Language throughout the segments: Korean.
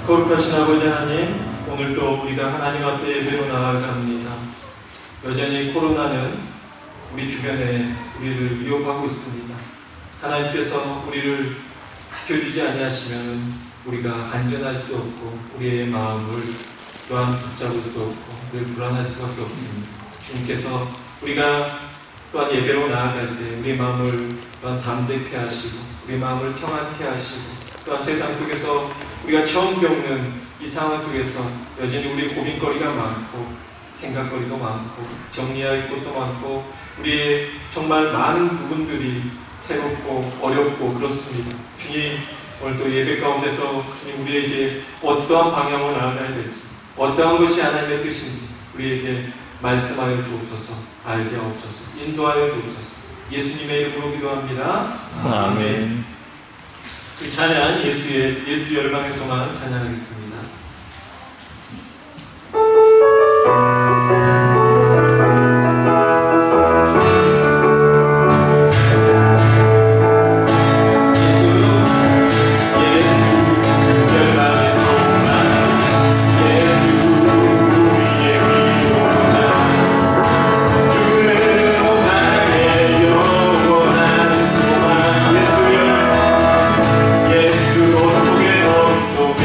거룩하신 아버지 하나님, 오늘도 우리가 하나님 앞에 예배로 나아갑니다. 여전히 코로나는 우리 주변에 우리를 위협하고 있습니다. 하나님께서 우리를 지켜주지 아니하시면 우리가 안전할 수 없고 우리의 마음을 또한 붙잡을 수 없고 늘 불안할 수밖에 없습니다. 주님께서 우리가 또한 예배로 나아갈 때 우리 마음을 또한 담대케 하시고 우리 마음을 평안케 하시고 또한 세상 속에서 우리가 처음 겪는 이 상황 속에서 여전히 우리 고민거리가 많고 생각거리도 많고 정리할 것도 많고 우리의 정말 많은 부분들이 새롭고 어렵고 그렇습니다. 주님, 오늘도 예배 가운데서 주님 우리에게 어떠한 방향으로 나아가야 될지 어떠한 것이 하나님의 뜻인지 우리에게 말씀하여 주옵소서. 알게 하옵소서. 인도하여 주옵소서. 예수님의 이름으로 기도합니다. 아멘. 그 찬양 예수 열방의 소망 찬양하겠습니다. 예수 오른쪽에 오른쪽에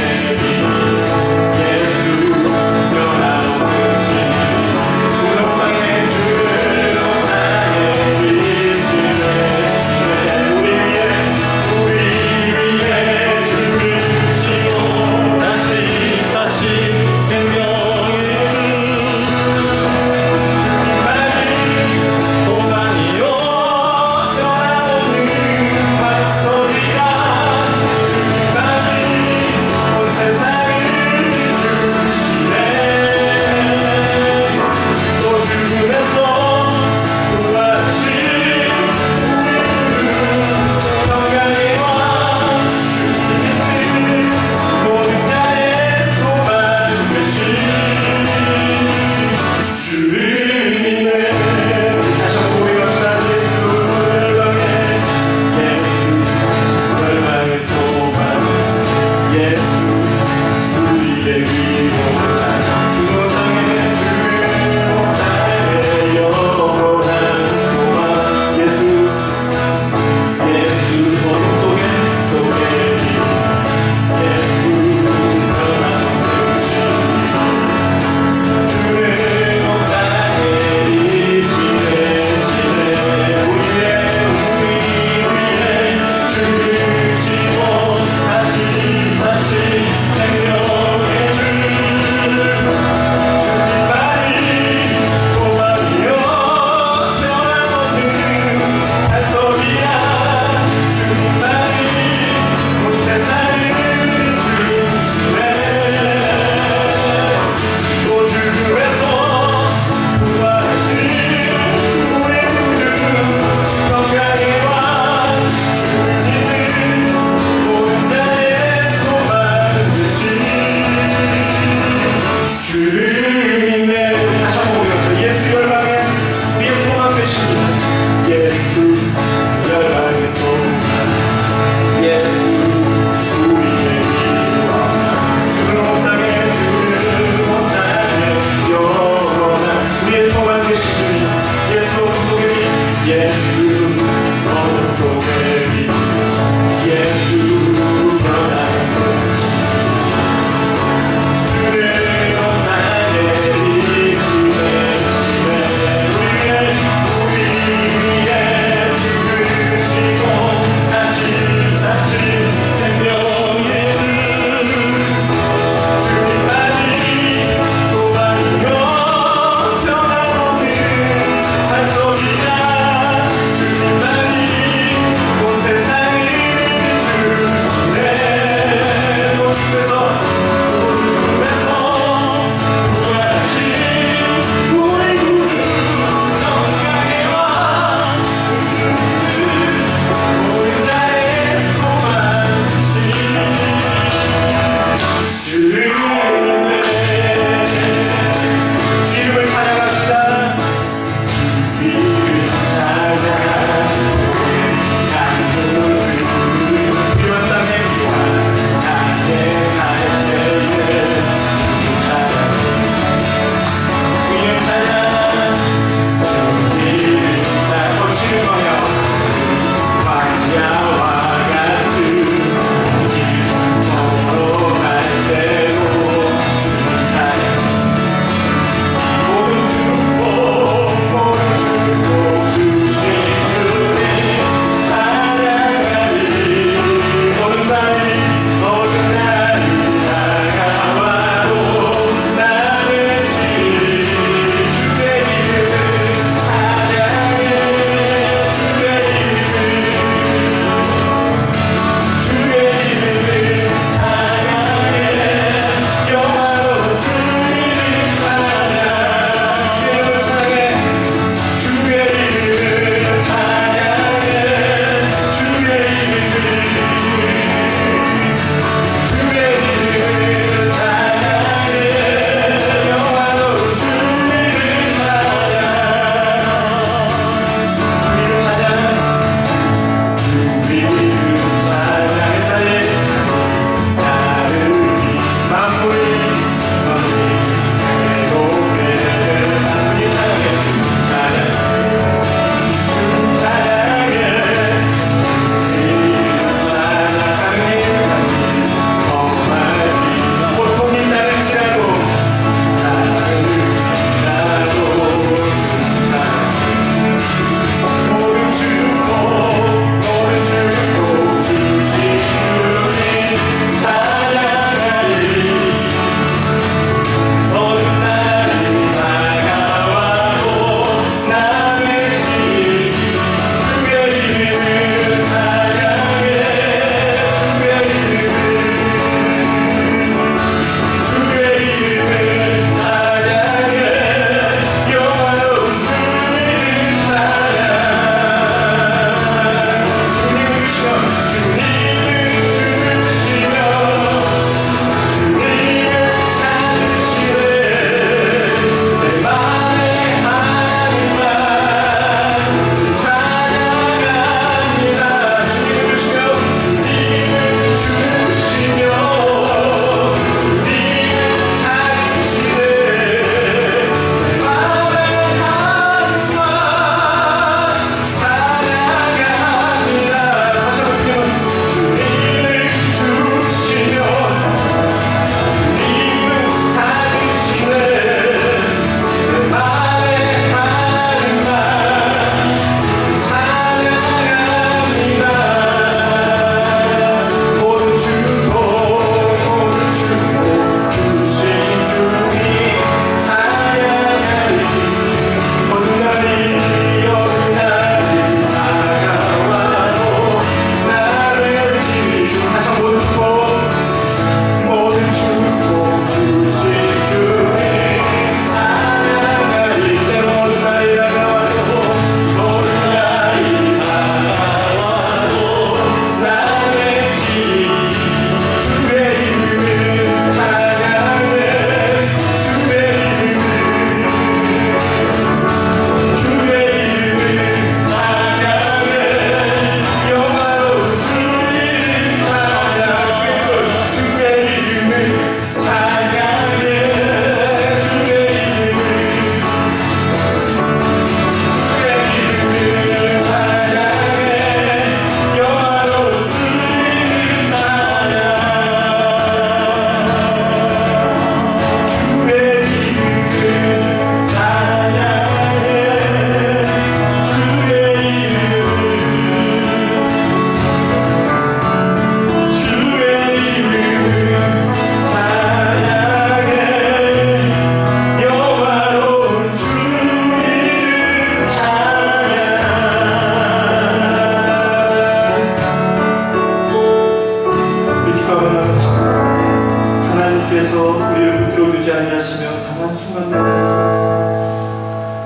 하나님께서 우리를 붙들어주지 아니하시며 단 한순간도 살 수 없습니다.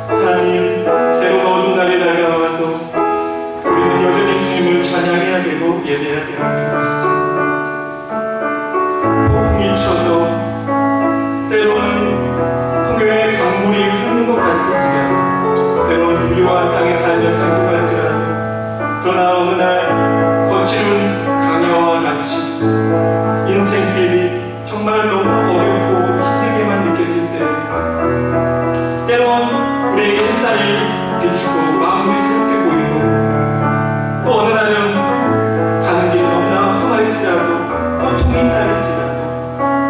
하나님, 때로는 어두운 날이 다가와도 우리는 여전히 주님을 찬양해야 되고 예배해야 되는 줄 믿습니다. 폭풍이 쳐도 때로는 풍요의 강물이 흐르는 것 같을지라도 때로는 불의와 땅에 살면서 행복할지라도 그러나 어느 날 거칠은 강야와 같이 인생길이 정말 너무 어렵고 힘들게만 느껴질 때 때론 우리에게 햇살이 비추고 마음이 새롭게 보이고 또 어느 날은 가는 길이 너무나 험할지라도 고통이 따를지라도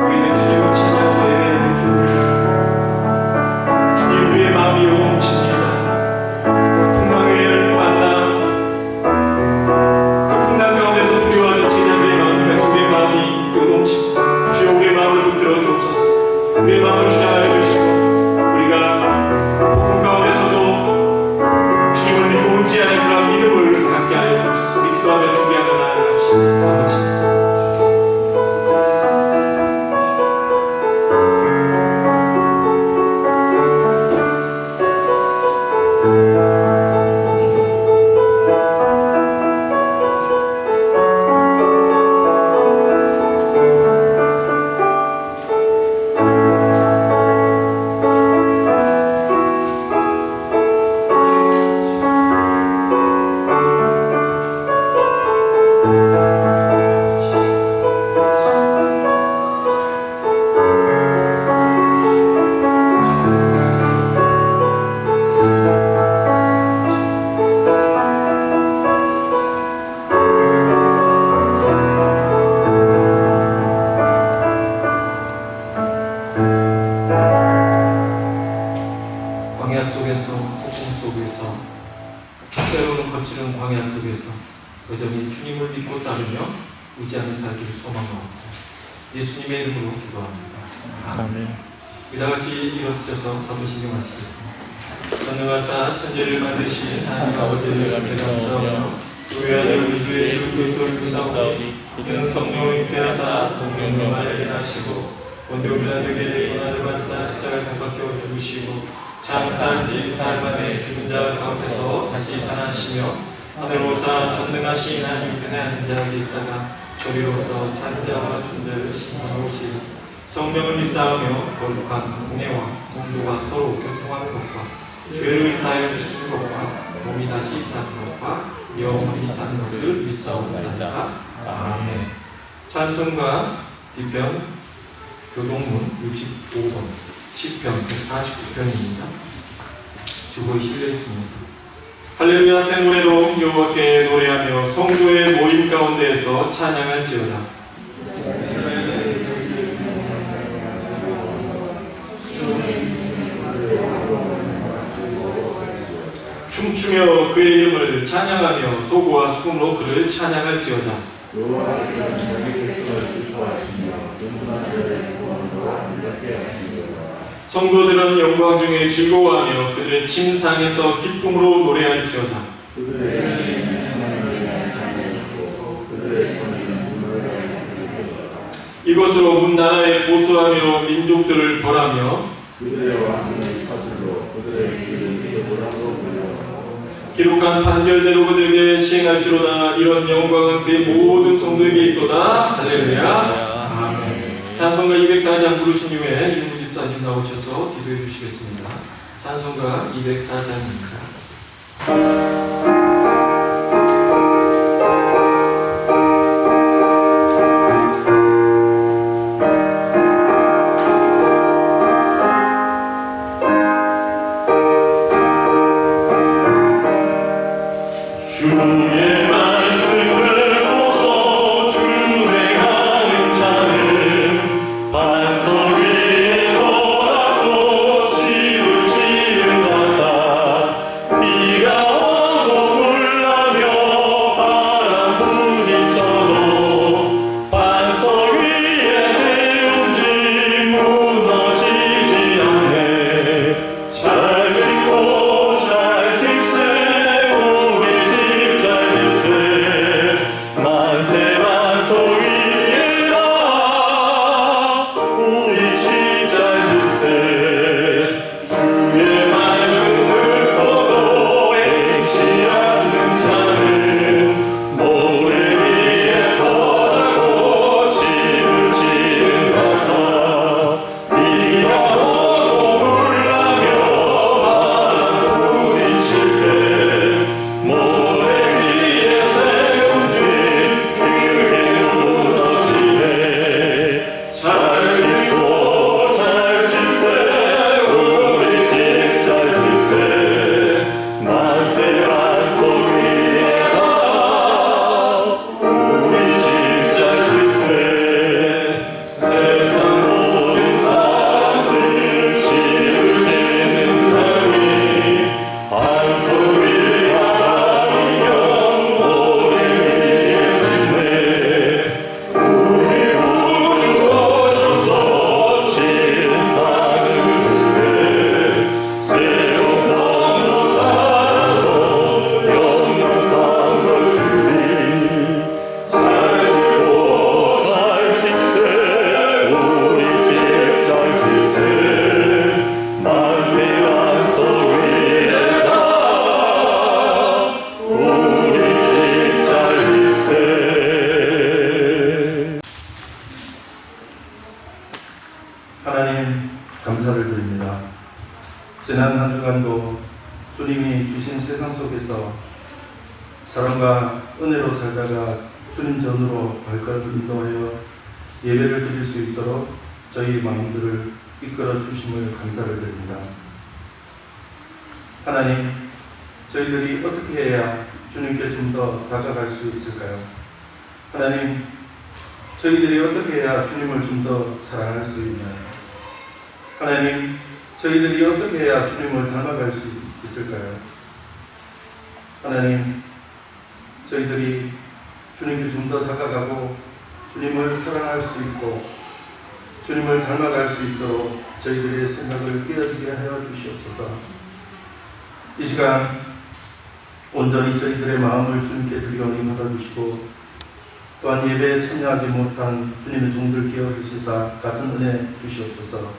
우리는 주님을 찬양하고 예배하는 줄 믿습니다. 주님, 우리의 마음이 요동칩니다. 풍랑을 만나 그 풍랑 가운데서 두려워하는 제자들의 마음과 주님의 마음이 요동칩니다. 주여, 우리의 마음을 붙들어 주옵소서. 우리의 마음을 주장하여 주시고 우리가 폭풍 가운데서도 주님을 믿고 의지하는 그런 믿음을 갖게 하여 주옵소서. 우리 기도하며 준비하며 나아갑시다. 아버지, 광야 속에서, 폭풍 속에서, 때로는 거칠은 광야 속에서 여전히 주님을 믿고 따르며 의지하며 살기를 소망하옵고 예수님의 이름으로 기도합니다. 아멘. 이와 같이 일어서셔서 사도신경하시겠습니다. 전능하사 천지를 만드신 하나님 아버지를 감사하며 그 외아들 우리 주 예수 그리스도를 불쌍하오니 이는 성령을 잉태하사 동정녀만 일어나시고 본디오 빌라도에게 고난을 받사 십자가에 못 박혀 죽으시고 장사한 지 사흘 만에 죽은 자 가운데서 다시 살아나시며 하늘로사 전능하신 하나님 편에 앉아 계시다가 저리로서 산 자와 죽은 자를 심판하오시고 성령을 믿사오며 거룩한 공예와 성도가 서로 교통하는 것과 죄를 사하여 주시는 것과 몸이 다시 사는 것과 영원히 사는 것을 믿사옵나이다. 아멘. 찬송가 뒤편 교동문 65번 시편 149편입니다. 주보에 실려 있습니다. 할렐루야. 생노래로 여호와께 노래하며 성도의 모임 가운데에서 찬양할지어다. 춤추며 그의 이름을 찬양하며 소고와 수금으로 그를 찬양할지어다. 성도들은 영광 중에 즐거워하며 그들의 침상에서 기쁨으로 노래할지어다. 이것으로 문 나라에 보수하며 민족들을 벌하며 기록한 판결대로 그들에게 시행할지로다. 이런 영광은 그의 모든 성도에게 있도다. 할렐루야. 아멘. 찬송가 204장 부르신 후에 이문구 집사님 나오셔서 기도해 주시겠습니다. 찬송가 204장입니다. 주의 말씀을 듣고서 준행하는 자는 반석 위에 거하고 집을 지은 같다. 비가 하나님 감사를 드립니다. 지난 한 주간도 주님이 주신 세상 속에서 사랑과 은혜로 살다가 주님 전으로 발걸음을 인도하여 예배를 드릴 수 있도록 저희 마음들을 이끌어 주심을 감사를 드립니다. 하나님, 저희들이 어떻게 해야 주님께 좀 더 다가갈 수 있을까요? 하나님, 저희들이 어떻게 해야 주님을 좀 더 사랑할 수 있나요? 하나님, 저희들이 어떻게 해야 주님을 닮아갈 수 있을까요? 하나님, 저희들이 주님께 좀 더 다가가고 주님을 사랑할 수 있고 주님을 닮아갈 수 있도록 저희들의 생각을 깨어지게 하여 주시옵소서. 이 시간 온전히 저희들의 마음을 주님께 드리오니 받아주시고 또한 예배에 참여하지 못한 주님의 종들 깨어 드시사 같은 은혜 주시옵소서.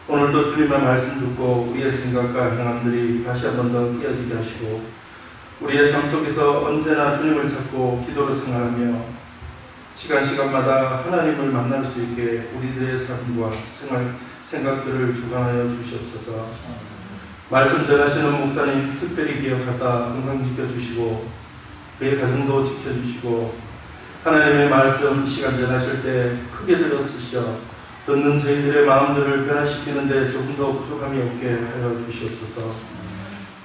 오늘도 주님의 말씀 듣고 우리의 생각과 행함들이 다시 한 번 더 깨어지게 하시고 우리의 삶 속에서 언제나 주님을 찾고 기도를 생활하며 시간마다 하나님을 만날 수 있게 우리들의 삶과 생각들을 주관하여 주시옵소서. 말씀 전하시는 목사님 특별히 기억하사 건강 지켜주시고 그의 가정도 지켜주시고 하나님의 말씀 시간 전하실 때 크게 들어쓰셔 듣는 저희들의 마음들을 변화시키는데 조금 더 부족함이 없게 하여 주시옵소서.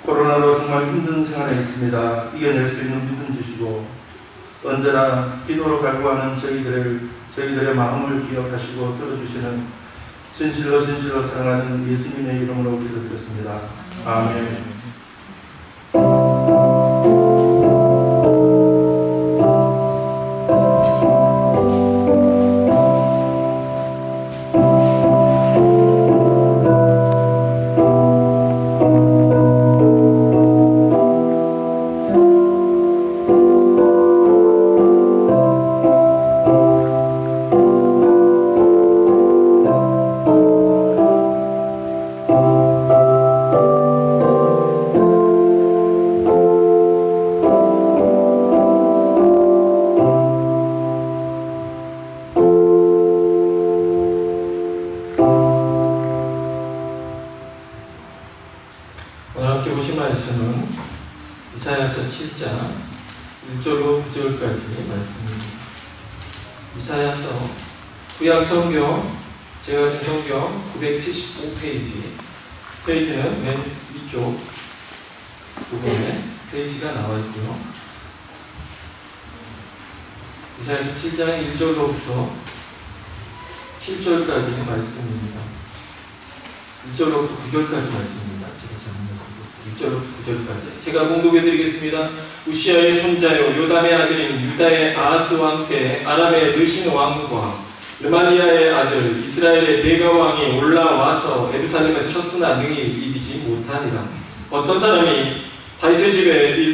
코로나로 정말 힘든 생활에 있습니다. 이겨낼 수 있는 믿음 주시고 언제나 기도로 갈구하는 저희들의 마음을 기억하시고 들어주시는 진실로 사랑하는 예수님의 이름으로 기도드렸습니다. 아멘. 오늘 함께 보신 말씀은 이사야서 7장 1절로 9절까지 말씀입니다. 이사야서 구약 성경 제가 준 성경 975페이지 페이지는 맨 위쪽 부분에 페이지가 나와 있고요. 이사야서 7장 1절로부터 7절까지의 말씀입니다. 1절로부터 9절까지 말씀입니다. 제가 잘못 말씀드렸습니다. 1절로부터 9절까지 제가 공독해드리겠습니다. 우시아의 손자요 요담의 아들인 유다의 아하스 왕 때 아람의 르신 왕과 르말리아의 아들 이스라엘의 베가 왕이 올라와서 예루살렘을 쳤으나 능히 이기지 못하니라. 어떤 사람이 다윗의 집에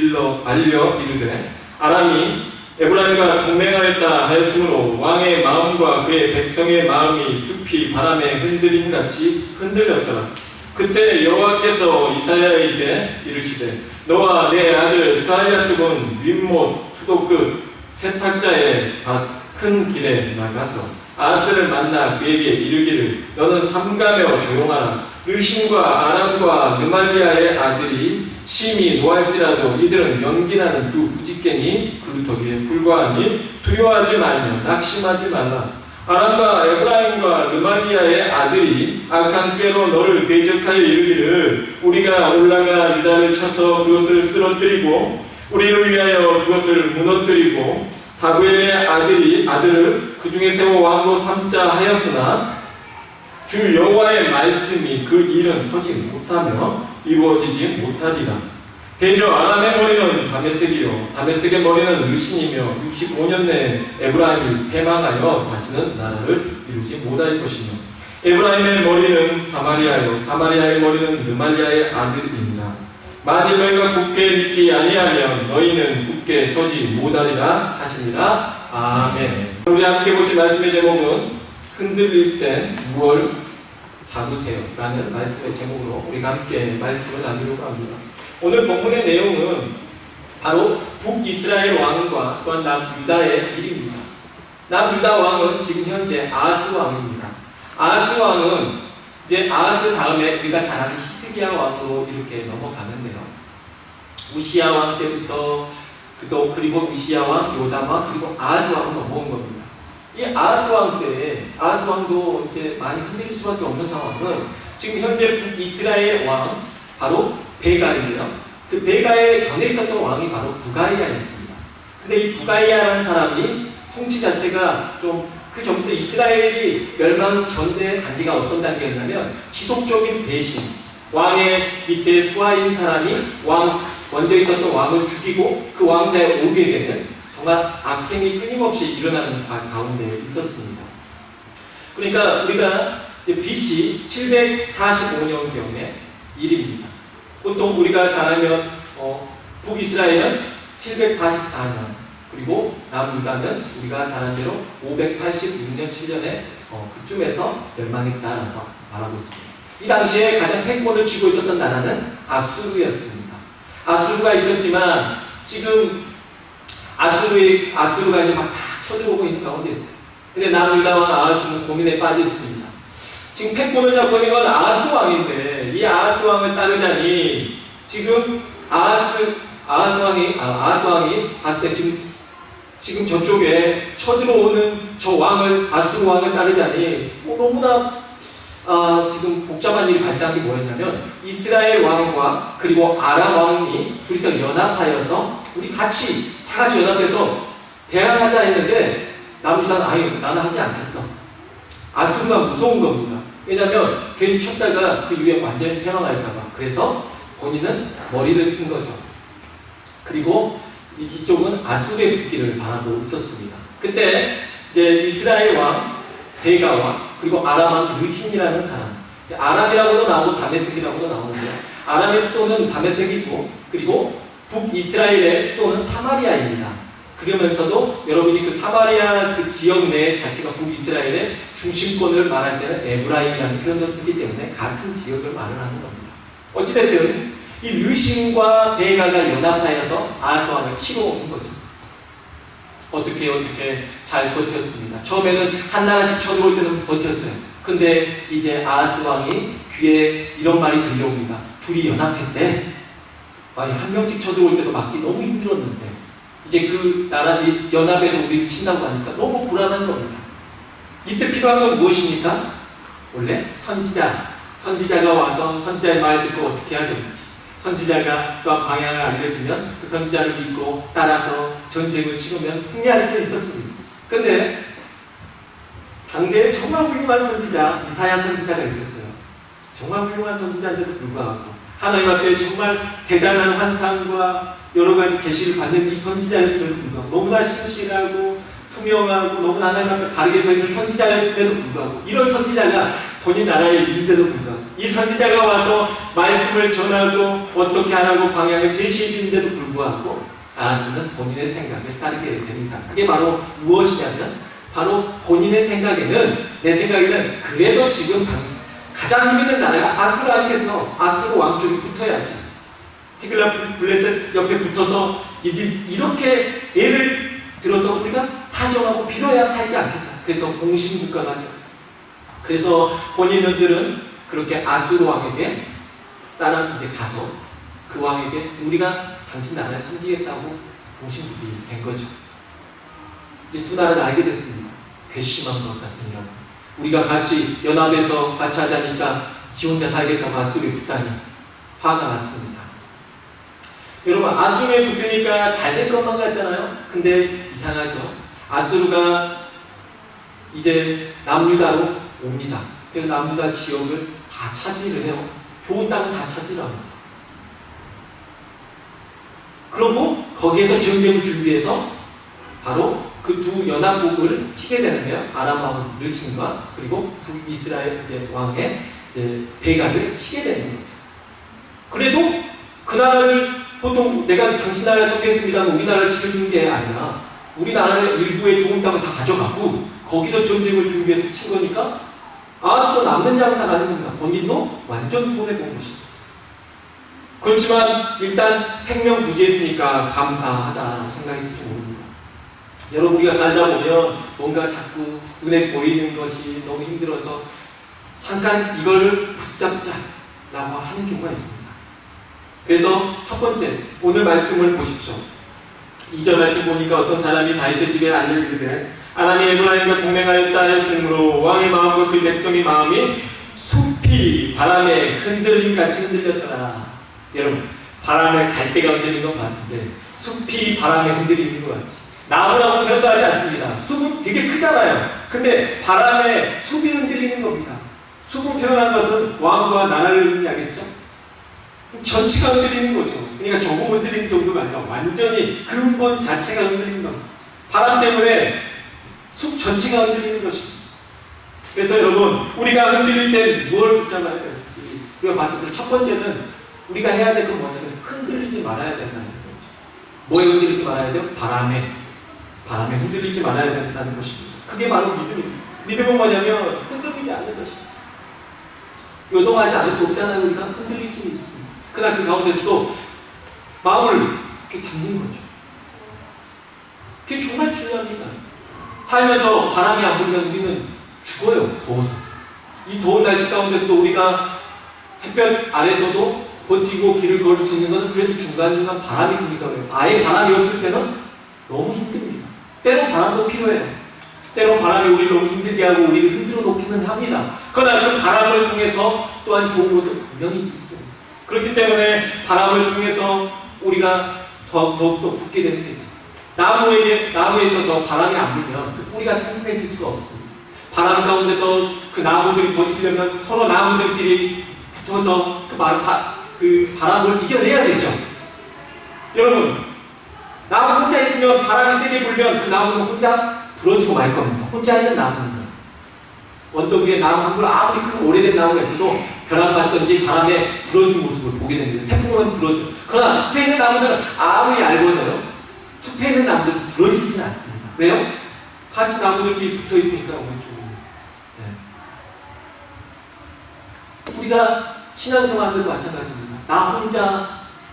알려 이르되 아람이 에브라임과 동맹하였다 하였으므로 왕의 마음과 그의 백성의 마음이 숲이 바람에 흔들림같이 흔들렸더라. 그때 여호와께서 이사야에게 이르시되 너와 내 아들 스알랴스군 윗못 수도 끝 세탁자의 밭 큰 길에 나가서 아하스를 만나 그에게 이르기를 너는 삼가며 조용하라. 르신과 아람과 르말리아의 아들이 심히 노할지라도 이들은 연기나는 두 부짓개니 그루터기에 불과하니 두려워하지 말며 낙심하지 말라. 아람과 에브라임과 르말리아의 아들이 악한 꾀로 너를 대적하여 이르기를 우리가 올라가 유다를 쳐서 그것을 쓰러뜨리고 우리를 위하여 그것을 무너뜨리고 다구엘의 아들을 그 중에 세워 왕으로 삼자 하였으나 주 여호와의 말씀이 그 일은 서지 못하며 이루어지지 못하리라. 대저 아람의 머리는 다메섹이요 다메섹의 머리는 르신이며 65년 내에 에브라임이 패망하여 다시는 나라를 이루지 못할 것이며 에브라임의 머리는 사마리아요 사마리아의 머리는 르말리아의 아들입니다. 만일 너희가 굳게 믿지 아니하면 너희는 굳게 서지 못하리라 하시니라. 아멘. 우리 함께 보신 말씀의 제목은 흔들릴 때 무엇 잡으세요 라는 말씀의 제목으로 우리가 함께 말씀을 나누려고 합니다. 오늘 본문의 내용은 바로 북이스라엘 왕과 또한 남유다의 일입니다. 남유다 왕은 지금 현재 아하스 왕입니다. 아하스 왕은 이제 아하스 다음에 우리가 잘 아는 히스기야 왕으로 이렇게 넘어가는데요. 우시야 왕 때부터 그리고 우시야 왕, 요담 왕, 그리고 아하스 왕으로 넘어온 겁니다. 이 아하스 왕 때 아하스 왕도 이제 많이 흔들릴 수밖에 없는 상황은 지금 현재 북이스라엘 왕 바로 베가인데요. 그 베가의 전에 있었던 왕이 바로 부가이아였습니다. 근데 이 부가이아라는 사람이 통치 자체가 좀 그 전부터 이스라엘이 멸망 전의 단계가 어떤 단계였냐면 지속적인 배신, 왕의 밑에 수하인 사람이 먼저 있었던 왕을 죽이고 그 왕자에 오게 되는 정말 악행이 끊임없이 일어나는 가운데 있었습니다. 그러니까 우리가 이제 BC 745년경의 일입니다. 보통 우리가 잘 알면 북이스라엘은 744년, 그리고 남유다는 우리가 잘 아는 대로 586년 7년에 그쯤에서 멸망했다라고 말하고 있습니다. 이 당시에 가장 패권을 쥐고 있었던 나라는 아수르였습니다. 아수르가 있었지만 지금 아수르가 이제 막 다 쳐들어오고 있는 가운데 있어요. 근데 남유다와 아하스는 고민에 빠져 있습니다. 지금 패권을 잡고 있는 건 아하스 왕인데 이 아하스 왕을 따르자니 지금 아하스 왕이 봤을 때 지금 저쪽에 쳐들어오는 저 왕을 아수르 왕을 따르자니 너무나 지금 복잡한 일이 발생한 게 뭐였냐면 이스라엘 왕과 그리고 아람 왕이 둘이서 연합하여서 우리 다 같이 연합해서 대항하자 했는데 남유다는 나는 하지 않겠어. 아수르가 무서운 겁니다. 왜냐하면 괜히 쳤다가 그 이후에 완전히 패망할까봐. 그래서 본인은 머리를 쓴 거죠. 그리고 이쪽은 아수르의 붙기를 바라고 있었습니다. 그때 이제 이스라엘 왕 베가 왕 그리고 아람 왕 르신이라는 사람, 아람이라고도 나오고 다메섹이라고도 나오는데요. 아람의 수도는 다메섹이고 그리고 북이스라엘의 수도는 사마리아입니다. 그러면서도 여러분이 그 사마리아 그 지역 내 자체가 북이스라엘의 중심권을 말할 때는 에브라임이라는 표현도 쓰기 때문에 같은 지역을 말을 하는 겁니다. 어찌됐든 이 르신과 베가가 연합하여서 아하스 왕을 치러 온 거죠. 어떻게 잘 버텼습니다. 처음에는 한 나라씩 쳐들어올 때는 버텼어요. 근데 이제 아하스 왕이 귀에 이런 말이 들려옵니다. 둘이 연합했대. 아니 한 명씩 쳐들어올 때도 막기 너무 힘들었는데 이제 그 나라들이 연합해서 우리를 친다고 하니까 너무 불안한 겁니다. 이때 필요한 건 무엇입니까? 원래 선지자가 와서 선지자의 말을 듣고 어떻게 해야 되는지, 선지자가 또한 방향을 알려주면 그 선지자를 믿고 따라서 전쟁을 치르면 승리할 수 있었습니다. 근데 당대에 정말 훌륭한 선지자 이사야 선지자가 있었어요. 정말 훌륭한 선지자인데도 불구하고 하나님 앞에 정말 대단한 환상과 여러 가지 계시를 받는 이 선지자였음에도 불구하고 너무나 신실하고 투명하고 너무나 하나님 앞에 바르게 서 있는 선지자였음에도 불구하고 이런 선지자가 본인 나라에 있는데도 불구하고 이 선지자가 와서 말씀을 전하고 어떻게 하라고 방향을 제시해 주는데도 불구하고 아하스는 본인의 생각을 따르게 됩니다. 그게 바로 무엇이냐면 바로 본인의 생각에는 내 생각에는 그래도 지금 가장 힘 있는 나라가 아수르 아니겠어. 아수르 왕 쪽이 붙어야지. 티글라필레셋 옆에 붙어서 이렇게 예를 들어서 우리가 사정하고 빌어야 살지 않겠다. 그래서 공신국가가 돼요. 그래서 본인들은 그렇게 아수르 왕에게 따라 이제 가서 그 왕에게 우리가 당신 나라에 섬기겠다고 공신국이 된 거죠. 이제 두 나라가 알게 됐습니다. 괘씸한 것 같은 이런. 우리가 같이 연합해서 같이 하자니까 지 혼자 살겠다고 아수르에 붙다니 화가 났습니다. 여러분 아수르에 붙으니까 잘 될 것만 같잖아요. 근데 이상하죠. 아수르가 이제 남유다로 옵니다. 그래서 남유다 지역을 다 차지를 해요. 좋은 땅은 다 차지를 합니다. 그러고 거기에서 전쟁을 준비해서 바로 그 두 연합국을 치게 되는데요. 아람 왕 르신과 그리고 북이스라엘 왕의 베가를 치게 되는 거죠. 그래도 그 나라를 보통 내가 당신 나라를 섬기겠습니다 하고 우리나라를 지켜주는 게 아니라 우리나라의 일부의 좋은 땅을 다 가져가고 거기서 전쟁을 준비해서 친 거니까 아하스도 남는 장사가 아닌 겁니다. 본인도 완전 손해본 것이죠. 그렇지만 일단 생명 구제했으니까 감사하다라고 생각했을지 모릅니다. 여러분 우리가 살다 보면 뭔가 자꾸 눈에 보이는 것이 너무 힘들어서 잠깐 이거를 붙잡자라고 하는 경우가 있습니다. 그래서 첫 번째, 오늘 말씀을 보십시오. 2절 말씀 보니까 어떤 사람이 다윗의 집에 알리기를 아람이 에브라임과 동맹하였다 했으므로 왕의 마음과 그 백성의 마음이 숲이 바람에 흔들림같이 흔들렸더라. 여러분, 바람에 갈대가 흔들리는 건 봤는데 숲이 바람에 흔들리는 것 같이 나무라고 표현도 하지 않습니다. 숲은 되게 크잖아요. 근데 바람에 숲이 흔들리는 겁니다. 숲을 표현한 것은 왕과 나라를 의미하겠죠. 전체가 흔들리는 거죠. 그러니까 조금 흔들리는 정도가 아니라 완전히 근본 자체가 흔들리는 겁니다. 바람 때문에 숲 전체가 흔들리는 것입니다. 그래서 여러분, 우리가 흔들릴 때 무엇을 붙잡아야 될지 우리가 봤을 때 첫 번째는 우리가 해야 될 건 뭐냐면 흔들리지 말아야 된다는 거죠. 뭐에 흔들리지 말아야 돼요? 바람에 흔들리지 말아야 된다는 것입니다. 그게 바로 믿음입니다. 믿음은 뭐냐면 흔들리지 않는 것입니다. 요동하지 않을 수 없잖아요. 우리가 흔들릴 수는 있습니다. 그러나 그 가운데서도 마음을 이렇게 잡는 거죠. 그게 정말 중요합니다. 살면서 바람이 안 불면 우리는 죽어요. 더워서. 이 더운 날씨 가운데서도 우리가 햇볕 아래서도 버티고 길을 걸을 수 있는 것은 그래도 중간중간 바람이 부니까 그래요. 아예 바람이 없을 때는 너무 힘듭니다. 때론 바람도 필요해요. 때론 바람이 우리를 너무 힘들게 하고 우리를 흔들어 놓기는 합니다. 그러나 그 바람을 통해서 또한 좋은 것도 분명히 있습니다. 그렇기 때문에 바람을 통해서 우리가 더욱더 붙게 되는 게 있죠. 나무에 있어서 바람이 안 불면 그 뿌리가 튼튼해질 수가 없습니다. 바람 가운데서 그 나무들이 버티려면 서로 나무들끼리 붙어서 그 바람을 이겨내야겠죠. 여러분, 나무 혼자 있으면 바람이 세게 불면 그 나무는 혼자 부러지고 말 겁니다. 혼자 있는 나무는 언덕 위에 나무 한 그루 아무리 큰 오래된 나무가 있어도 벼랑받든지 바람에 부러진 모습을 보게 됩니다. 태풍 오면 부러져요. 그러나 숲에 있는 나무들은 아무리 얇아져요. 숲에 있는 나무들은 부러지지는 않습니다. 왜요? 같이 나무들끼리 붙어 있으니까 오른쪽으로. 우리가 신앙생활도 마찬가지입니다. 나 혼자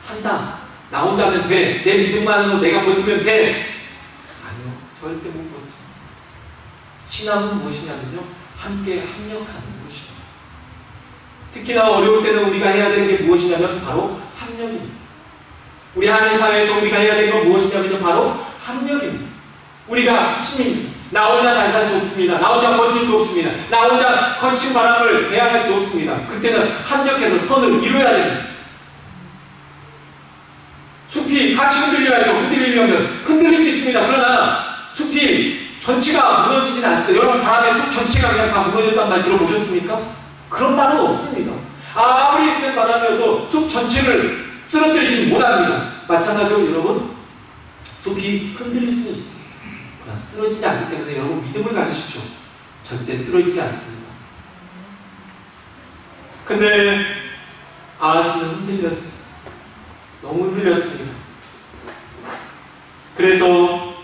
한다. 나 혼자 하면 돼. 내 믿음만으로 내가 버티면 돼. 아니요. 절대 못 버텨. 신앙은 무엇이냐면요. 함께 합력하는 것입니다. 특히나 어려울 때는 우리가 해야 되는 게 무엇이냐면 바로 합력입니다. 우리 하나님 사회에서 우리가 해야 되는 건 무엇이냐면 바로 합력입니다. 우리가 힘입니다. 나 혼자 잘 살 수 없습니다. 나 혼자 버틸 수 없습니다. 나 혼자 거친 바람을 대항할 수 없습니다. 그때는 합력해서 선을 이루어야 됩니다. 숲이 같이 흔들려야죠. 흔들리려면 흔들릴 수 있습니다. 그러나 숲이 전체가 무너지지는 않습니다. 여러분, 바람에 숲 전체가 그냥 다 무너졌단 말 들어보셨습니까? 그런 말은 없습니다. 아무리 센 바람이어도 숲 전체를 쓰러뜨리지 못합니다. 마찬가지로 여러분, 숲이 흔들릴 수 있습니다. 그러나 쓰러지지 않기 때문에 여러분 믿음을 가지십시오. 절대 쓰러지지 않습니다. 근데 아하스는 흔들렸습니다. 너무 흔들렸습니다. 그래서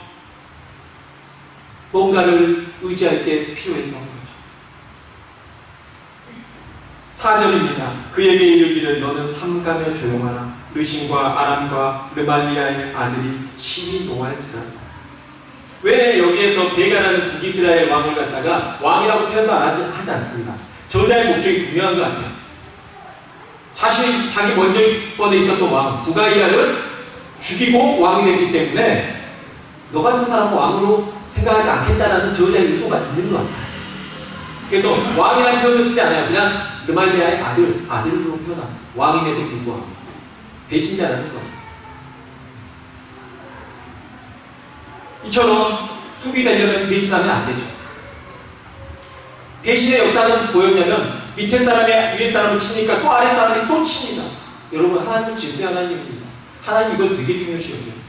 뭔가를 의지할 게 필요했던 거죠. 4절입니다. 그에게 이르기를 너는 삼가며 조용하라. 르신과 아람과 르말리아의 아들이 심히 노할지라다. 왜 여기에서 베가라는 북이스라엘 왕을 갖다가 왕이라고 표현도 하지 않습니다. 저자의 목적이 분명한 것 같아요. 자기 먼저 번에 있었던 왕 부가이아를 죽이고 왕이 됐기 때문에 너 같은 사람은 왕으로 생각하지 않겠다라는 저자의 의도가 있는 것 같아요. 그래서 왕이라는 표현을 쓰지 않아요. 그냥 르말리아의 아들로 표현합니다. 왕임에도 불구하고 배신자라는 거죠. 이처럼 숲이 되려면 배신하면 안 되죠. 배신의 역사는 뭐였냐면 밑에 사람이 위에 사람을 치니까 또 아래 사람이 또 칩니다. 여러분, 하나님은 질서의 하나님입니다. 하나님 이걸 되게 중요시 여겨요.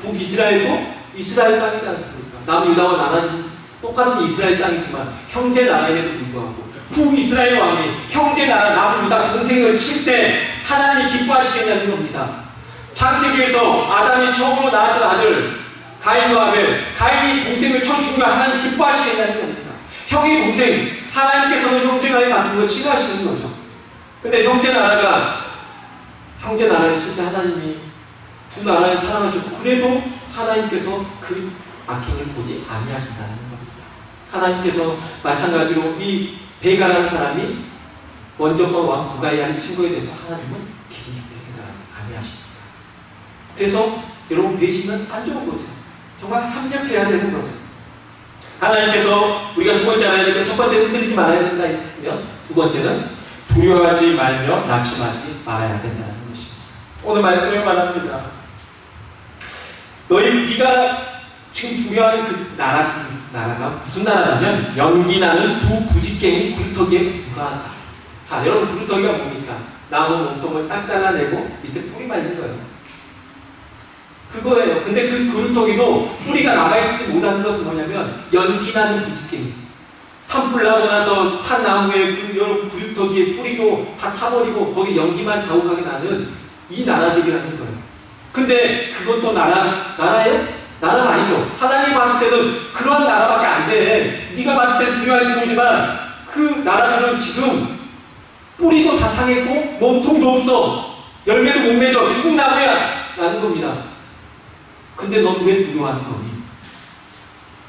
북이스라엘도 이스라엘 땅이지 않습니까? 남유다와 나눠진 똑같은 이스라엘 땅이지만 형제 나라임에도 불구하고 북이스라엘 왕이 형제 나라 남유다 동생을 칠 때 하나님이 기뻐하시겠냐는 겁니다. 창세기에서 아담이 처음으로 낳았던 아들 가인과 아벨, 가인이 동생을 쳐 죽으면 하나님 기뻐하시겠냐는 겁니다. 형이 동생, 하나님께서는 형제 간에 다툰 걸 싫어하시는 거죠. 근데 형제 나라를 칠 때 하나님이 두 나라를 사랑하셨고 그래도 하나님께서 그 악행을 보지 아니하신다는 겁니다. 하나님께서 마찬가지로 이 베가라는 사람이 먼저 본 왕 부가이아의 친구에 대해서 하나님은 기분 좋게 생각하지 아니하십니다. 그래서 여러분 배신은 안 좋은 거죠. 정말 합력해야 되는 거죠. 하나님께서 우리가 두 번째 알아야 될 건 첫 번째 흔들리지 말아야 된다 했으면 두 번째는 두려워하지 말며 낙심하지 말아야 된다는 것입니다. 오늘 말씀을 말합니다. 네가 지금 두려워하는 그 나라가 무슨 나라냐면 연기나는 두 부직갱이 구루터기에 불과하다. 자, 여러분 구루터기가 뭡니까? 나무 몸통을 딱 잘라내고 밑에 뿌리만 있는 거예요. 그거예요. 근데 그 구루터기도 뿌리가 나가있지 못하는 것은 뭐냐면 연기나는 부직갱이. 산불 나고 나서 탄 나무에 그 여러분 구루터기에 뿌리도 다 타버리고 거기 연기만 자욱하게 나는 이 나라들이라는 거예요. 근데 그것도 나라예요? 나라가 아니죠. 하나님이 봤을 때는 그런 나라밖에 안 돼. 네가 봤을 때는 두려워할지 모르지만 그 나라들은 지금 뿌리도 다 상했고 몸통도 없어. 열매도 못 맺어. 죽은 나무야. 라는 겁니다. 근데 넌 왜 두려워하는 거니?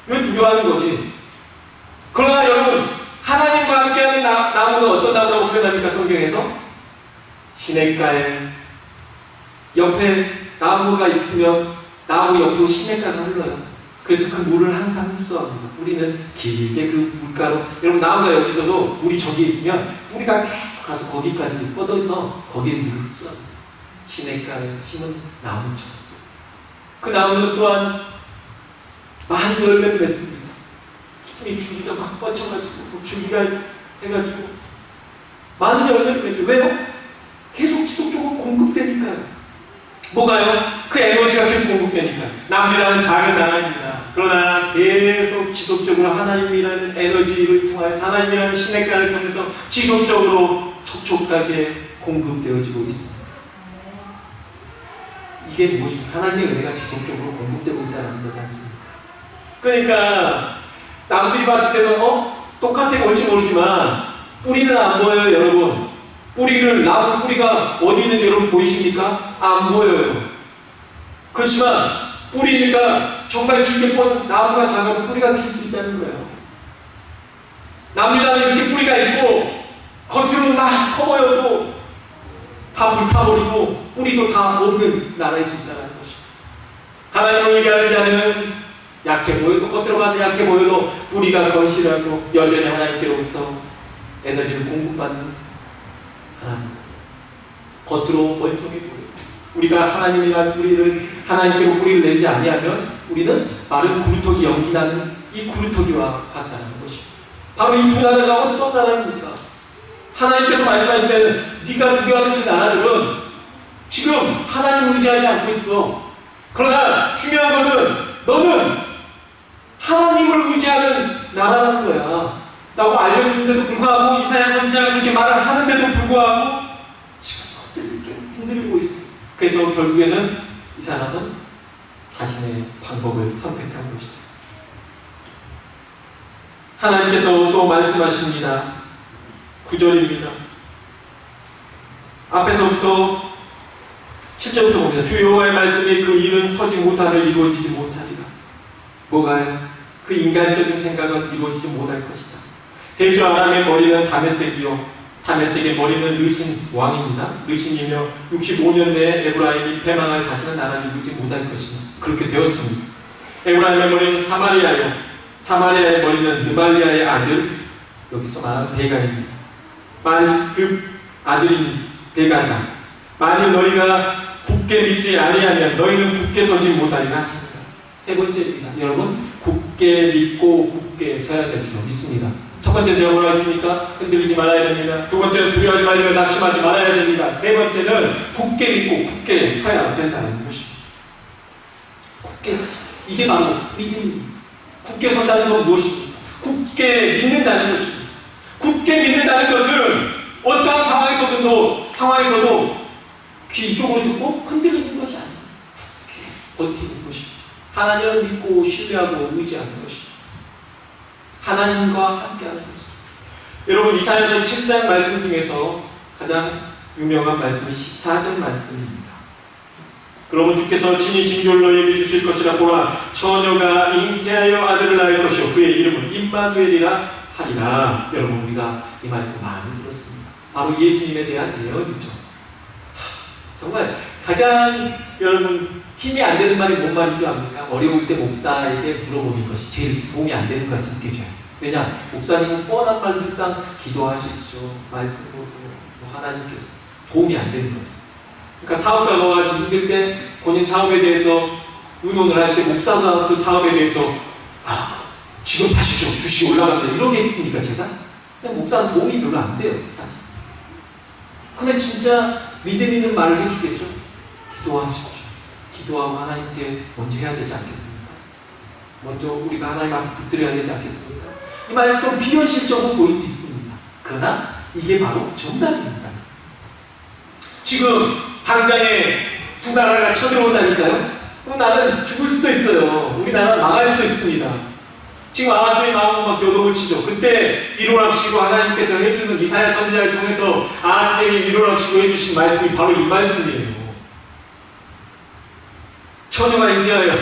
왜 두려워하는 거니? 그러나 여러분 하나님과 함께하는 나무는 어떤 나무라고 표현합니까? 성경에서? 시냇가에 옆에 나무가 있으면 나무 옆으로 시냇가가 흘러요. 그래서 그 물을 항상 흡수합니다. 뿌리는 길게 그 물가로. 여러분 나무가 여기 있어도 물이 저기 있으면 뿌리가 계속 가서 거기까지 뻗어서 거기에 물을 흡수합니다. 시냇가에 심은 나무처럼. 그 나무는 또한 많은 열매를 맺습니다. 이 줄기가 막 뻗쳐가지고 줄기가 해가지고 많은 열매를 맺어요. 왜요? 계속 지속적으로 공급되니까요. 뭐가요? 그 에너지가 계속 공급되니까요. 남이라는 작은 나라입니다. 그러나 계속 지속적으로 하나님이라는 에너지를 통해서 하나님이라는 시냇가를 통해서 지속적으로 촉촉하게 공급되어지고 있습니다. 이게 무엇입니까? 하나님의 은혜가 지속적으로 공급되고 있다는 거지 않습니까? 그러니까 남들이 봤을 때는 똑같아 볼지 모르지만 뿌리는 안 보여요, 여러분. 나무 뿌리가 어디 있는지 여러분 보이십니까? 안 보여요. 그렇지만 뿌리니까 정말 길게 뻗은 나무가 작아도 뿌리가 길 수 있다는 거예요. 남미나는 이렇게 뿌리가 있고 겉으로는 막 커 보여도 다 불타버리고 뿌리도 다 없는 나라일 수 있다는 것입니다. 하나님을 의지하는 자는 약해 보여도 겉으로 봐서 약해 보여도 뿌리가 건실하고 여전히 하나님께로부터 에너지를 공급받는 사람. 겉으로 멀쩡해 보여요. 우리가 하나님이라는 뿌리를 하나님께로 뿌리를 내지 아니하면 우리는 마른 구루터기 연기나는 이 구루터기와 같다는 것입니다. 바로 이 두 나라가 어떤 나라입니까? 하나님께서 말씀하실 때는 네가 두려워하는 그 나라들은 지금 하나님을 의지하지 않고 있어. 그러나 중요한 것은 너는 하나님을 의지하는 나라라는 거야 라고 알려주는데도 불구하고 이사야 선지자가 그렇게 말을 하는데도 불구하고 지금 흔들리고 있어요. 그래서 결국에는 이 사람은 자신의 방법을 선택한 것이죠. 하나님께서 또 말씀하십니다. 9절입니다. 앞에서부터 7절부터 봅니다. 주 여호와의 말씀이 그 일은 서지 못하며 이루어지지 못하리라. 뭐가요? 그 인간적인 생각은 이루어지지 못할 것이다. 대저 아람의 머리는 다메섹이요 다메섹의 머리는 르신 왕입니다. 르신이며 65년 내에 에브라임이 패망할 다시는 나라를 이루지 못할 것이다. 그렇게 되었습니다. 에브라임의 머리는 사마리아요 사마리아의 머리는 르발리아의 아들 여기서 말하는 베가입니다. 만일 그 아들인 베가다. 만일 너희가 굳게 믿지 아니하면 너희는 굳게 서지 못하리라 하십니다. 세 번째입니다. 여러분 굳게 믿고 굳게 서야 될 줄 믿습니다. 첫 번째는 제가 뭐라 했습니까? 흔들리지 말아야 됩니다. 두 번째는 두려워하지 말며 낙심하지 말아야 됩니다. 세 번째는 굳게 믿고 굳게 서야 된다는 것입니다. 굳게 이게 바로 믿음입니다. 굳게 선다는 건 무엇입니까? 굳게 믿는다는 것입니다. 굳게 믿는다는 것은 어떠한 상황에서도 귀 이쪽으로 듣고 흔들리는 것이 아닙니다. 굳게 버티는 것입니다. 하나님을 믿고 신뢰하고 의지하는 것입니다. 하나님과 함께하는 것입니다. 여러분 이사야서 7장 말씀 중에서 가장 유명한 말씀이 14절 말씀입니다. 그러면 주께서 친히 징조를 너희에게 주실 것이라. 보라 처녀가 잉태하여 아들을 낳을 것이요 그의 이름은 임마누엘이라 하리라. 여러분, 우리가 이 말씀 많이 들었습니다. 바로 예수님에 대한 예언이죠. 정말 가장 여러분 힘이 안 되는 말이 뭔 말인 줄 압니까? 어려울 때 목사에게 물어보는 것이 제일 도움이 안 되는 것 같이 느껴져요. 왜냐? 목사님은 뻔한 말들상 기도하십시오. 말씀 보세요. 하나님께서 도움이 안 되는 거죠. 그러니까 사업가가 와가지고 힘들 때 본인 사업에 대해서 의논을 할 때 목사가 그 사업에 대해서 지금 하시죠. 주식이 올라간다. 이런 게 있으니까 제가 그냥 목사는 도움이 별로 안 돼요. 사실. 근데 진짜 믿음 있는 말을 해주겠죠. 기도하십시오. 기도하고 하나님께 먼저 해야 되지 않겠습니까? 먼저 우리가 하나님 앞에 붙들어야 되지 않겠습니까? 이 말은 좀 비현실적으로 보일 수 있습니다. 그러나 이게 바로 정답입니다. 지금 당장에 두 나라가 쳐들어온다니까요? 그럼 나는 죽을 수도 있어요. 우리나라는 망할 수도 있습니다. 지금 아하스의 마음은 막 요동을 치죠. 그때 일어납시고 하나님께서 해주는 이사야 선지자를 통해서 아하스에게 일어납시고 해주신 말씀이 바로 이 말씀이에요. 처녀가 인기하여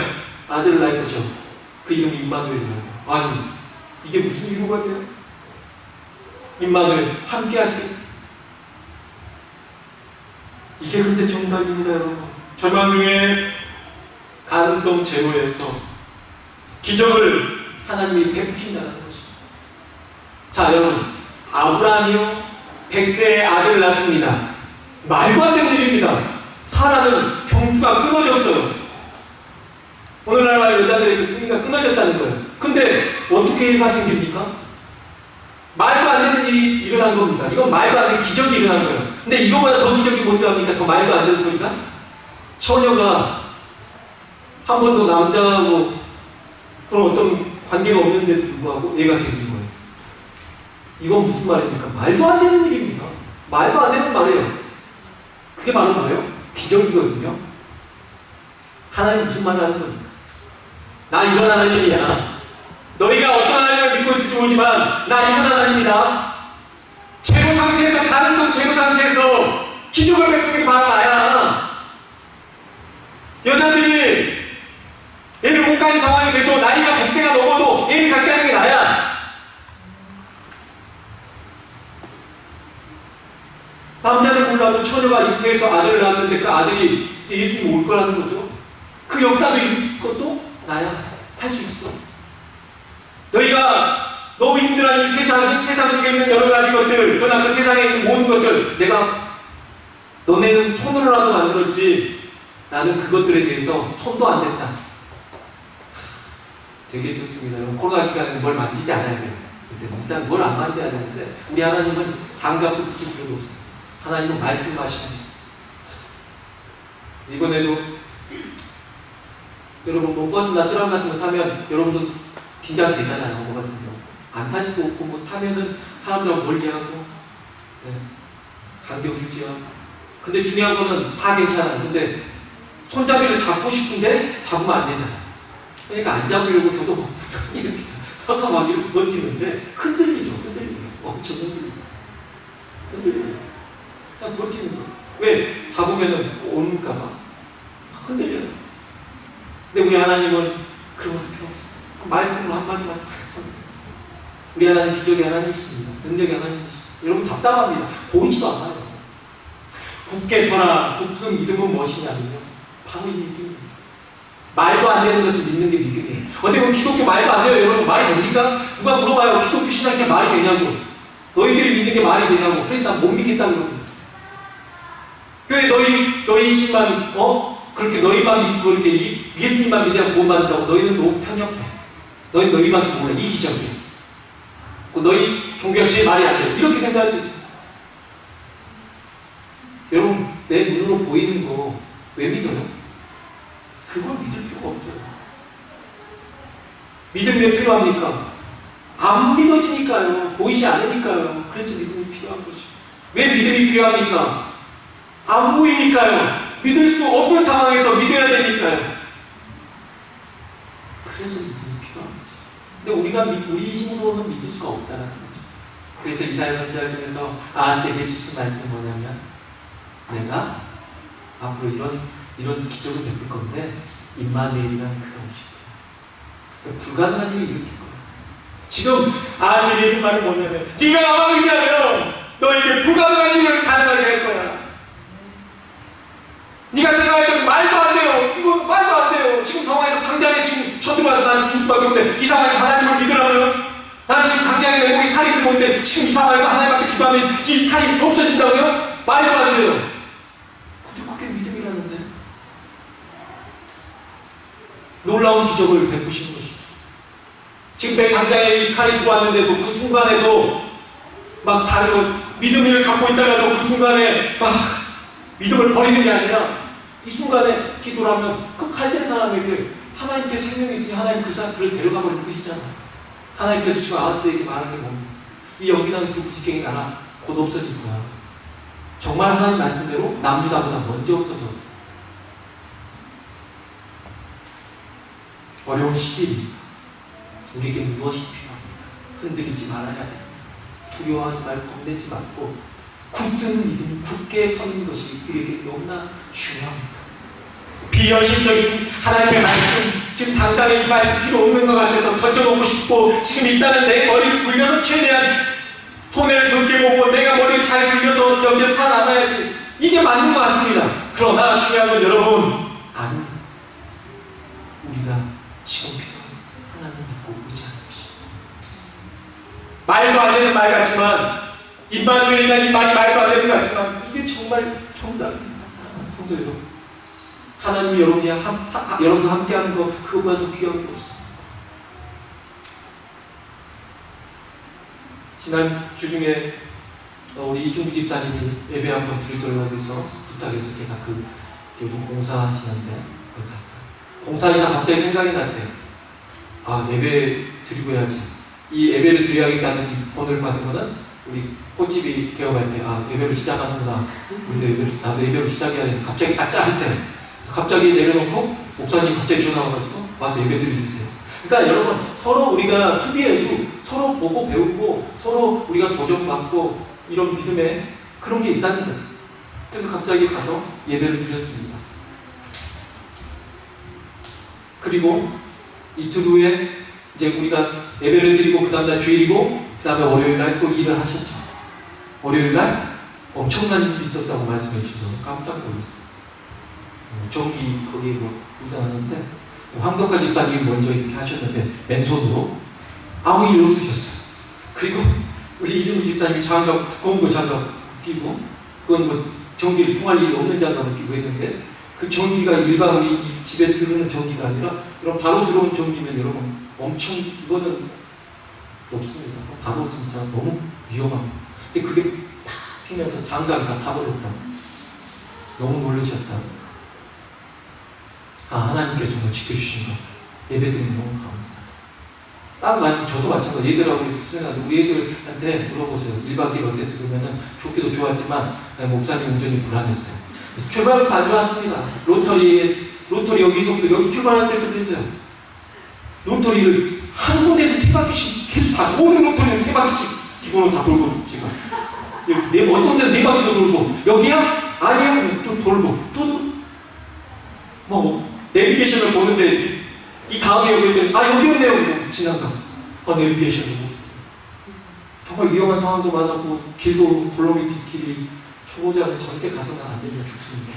아들을 낳을 것이요 그 이름이 임마누엘이라고. 아니 이게 무슨 이유가 돼요? 임마누엘 함께 하시겠다. 이게 근데 정답입니다, 여러분. 절망 중에 가능성 제로에서 기적을 하나님이 베푸신다는 것입니다. 자, 여러분, 아브라함이요 100세의 아들을 낳습니다. 말도 안 되는 일입니다. 사라는 병수가 끊어졌어요. 오늘날 여자들에게 승리가 끊어졌다는 거예요. 근데 어떻게 일가 생깁니까? 말도 안 되는 일이 일어난 겁니다. 이건 말도 안 되는 기적이 일어난 거예요. 근데 이거보다 더 기적이 뭔지 압니까? 더 말도 안 되는 소리가? 처녀가 한 번도 남자하고 그런 어떤 관계가 없는데도 불구하고 애가 생긴 거예요. 이건 무슨 말입니까? 말도 안 되는 일입니다. 말도 안 되는 말이에요. 그게 바로 뭐예요? 기적이거든요. 하나님 무슨 말을 하는 겁니까? 나 이건 하나님이야. 너희가 어떤 하나님을 믿고 있을지 모르지만 나 이건 하나님이다. 제로 상태에서, 가능성 제로 상태에서 기적을 베푸는 게 바로 나야. 여자들이 애를 못 가진 상황이 돼도 나이가 100세가 넘어도 애를 갖게 하는 게 나야. 남자는 몰라도 처녀가 잉태해서 아들을 낳았는데 그 아들이 예수님이 올 거라는 거죠. 그 역사도 이룰 것도 나야. 할 수 있어. 너희가 너무 힘들어하는 이 세상 속에 있는 여러 가지 것들, 그러나 그 세상에 있는 모든 것들, 내가 너네는 손으로라도 만들었지 나는 그것들에 대해서 손도 안 댔다. 되게 좋습니다. 여러분, 코로나 기간에는 뭘 만지지 않아야 돼요. 일단 뭘 안 만져야 되는데 우리 하나님은 장갑도 굳이 부려놓습니다. 하나님은 말씀하십니다. 이번에도 여러분 뭐 버스나 트람 같은 거 타면 여러분도 긴장되잖아요. 뭐 같은 경우 안 탈 수도 없고 뭐 타면은 사람들하고 멀리하고 간격 유지하고. 근데 중요한 거는 다 괜찮아요. 근데 손잡이를 잡고 싶은데 잡으면 안 되잖아요. 그러니까 안 잡으려고 저도 막 이렇게 서서 막 이렇게 버티는데 흔들리죠. 엄청 흔들려요. 그냥 버티는 거예요. 왜? 잡으면은 올까봐 흔들려요. 근데 우리 하나님은 그런 거 필요 없어요. 말씀으로 한마디만. 우리 하나님 기적의 하나님이십니다. 능력의 하나님이십니다. 여러분 답답합니다. 보이지도 않아요. 굳게 서라. 굳은 믿음은 무엇이냐면요. 바로 이 믿음입니다. 말도 안 되는 것을 믿는 게 믿음이에요. 어떻게 보면 기독교 말도 안 돼요. 여러분 말이 됩니까? 누가 물어봐요. 기독교 신앙이 말이 되냐고. 너희들이 믿는 게 말이 되냐고. 그래서 난 못 믿겠다고 그러거든요. 왜 너희 신만 그렇게 너희만 믿고 이렇게 예수님만 믿으면 못 받는다고. 너희는 너무 편협해. 너희밖에 몰라. 이기적이야. 너희 종교가 제일 말이 안 돼. 이렇게 생각할 수 있어요. 여러분 내 눈으로 보이는 거 왜 믿어요? 그걸 믿을 필요가 없어요. 믿음이 왜 필요합니까? 안 믿어지니까요. 보이지 않으니까요. 그래서 믿음이 필요한 것이죠. 왜 믿음이 필요합니까? 안 보이니까요. 믿을 수 없는 상황에서 믿어야 되니까요. 그래서 믿음이 필요한 거죠. 근데 우리 힘으로는 믿을 수가 없다는 거죠. 그래서 이사야 선지자를 통해서 아하스에게 해주신 말씀은 뭐냐면 내가 앞으로 이런 기적을 베풀 건데 임마누엘이라는 그가 오실 거예요. 불가능한 일을 일으킬 거예요. 지금 아하스의 그 말이 뭐냐면 네가 나만 의지하면 너에게 불가능한 일을 가능하게 할 거야. 네가 생각할 때는 말도 안 돼요. 이거 말도 안 돼요. 지금 상황에서 당장에 지금 쳐들어와서 나는 죽을 수밖에 없는데 이 상황에서 하나님을 믿으라면 나는 지금 당장에 내 목에 칼이 들어오는데 지금 이 상황에서 하나님 앞에 기도하면 이 칼이 없어진다고요? 말도 안 돼요. 근데 그게 믿음이라는데 놀라운 기적을 베푸시는 것입니다. 지금 내 당장에 이 칼이 들어왔는데도 그 순간에도 막 다른 거 믿음을 갖고 있다가도 그 순간에 막 믿음을 버리는 게 아니라 이 순간에 기도를 하면 그 칼된 사람에게 하나님께서 생명이 있으니 하나님 그 사람을 데려가 버리는 것이잖아요. 하나님께서 지금 아하스에게 말하는 게 뭡니까? 이 연기나는 두 부지깽이 나라 곧 없어질 거야. 정말 하나님 말씀대로 남유다보다 먼저 없어졌어요. 어려운 시기입니다. 우리에게 무엇이 필요합니까? 흔들리지 말아야 됩니다. 두려워하지 말고 겁내지 말고 굳든 믿음, 굳게 서는 것이 우리에게 너무나 중요합니다. 비현실적인 하나님의 말씀, 지금 당장에 이 말씀 필요 없는 것 같아서 던져놓고 싶고 지금 일단은 내 머리를 굴려서 최대한 손해를 적게 보고 내가 머리를 잘 굴려서 여기서 살아남아야지 이게 맞는 것 같습니다. 그러나 중요한 건 여러분 아닙니다. 우리가 지금 필요한 것은 하나님 믿고 의지하는 것입니다. 말도 안 되는 말 같지만 임마누엘이라는 이 말이 말도 안 되는 것 같지만 이게 정말 정답입니다. 사랑하는 성도 여러분, 하나님이 여러분과 함께하는 것 그거보다 더 귀한 게 없습니다. 지난 주중에 우리 이중구 집사님이 예배 한번 드리려고 해서 부탁해서 제가 그 요즘 공사하시는데 거기 갔어요. 공사하시다 갑자기 생각이 났대요. 아, 예배 드리고 해야지. 이 예배를 드려야겠다는 이 본을 받은 거는 우리 꽃집이 개업할 때 예배를 시작하는구나. 우리도 나도 예배를 시작해야 돼. 갑자기 짜릿해. 갑자기 내려놓고 목사님 갑자기 전화 와가지고 와서 예배 드리세요. 그러니까 여러분 서로 우리가 수비의 수 서로 보고 배우고 서로 우리가 도전받고 이런 믿음에 그런 게 있다는 거죠. 그래서 갑자기 가서 예배를 드렸습니다. 그리고 이틀 후에 이제 우리가 예배를 드리고 그 다음날 주일이고 그 다음에 월요일날 또 일을 하셨죠. 월요일날 엄청난 일이 있었다고 말씀해 주셔서 깜짝 놀랐어요. 전기 거기 뭐 부자하는데 황덕화 집사님이 먼저 이렇게 하셨는데 맨손으로 아무 일 없으셨어요. 그리고 우리 이중구 집사님이 장갑 두꺼운 거 장갑 끼고 그건 뭐 전기를 통할 일이 없는 장갑을 끼고 했는데 그 전기가 일반 우리 집에 쓰는 전기가 아니라 이런 바로 들어온 전기면 여러분 엄청 이거는 없습니다. 바로 진짜 너무 위험합니다. 근데 그게 팍 튀면서 장갑이 다 타버렸다. 너무 놀라셨다. 하나님께서 정말 지켜주신 거 예배드리면 너무 감사해요. 다른 거 아니고 저도 마찬가지로 얘들하고 이렇게 수행하는데 우리 애들한테 물어보세요. 1박 2일 어땠어? 그러면은 좋기도 좋았지만 목사님 운전이 불안했어요. 출발부터 안 좋았습니다. 로터리 여기서부터 여기 출발할 때부터 그랬어요. 로터리를 한 군데에서 3바퀴씩 계속 다 모든 로터리는 3바퀴씩 기본으로 다 돌고 지금 어떤 데는 4바퀴도 돌고 여기야? 아니야? 또 돌고 또 뭐 내비게이션을 보는데 이 다음에 여기 있더니 여기였네요. 뭐 지나가 내비게이션이고 정말 위험한 상황도 많았고 길도 골로미티 길이 초보자는 절대 가서는 안 되면 죽습니다.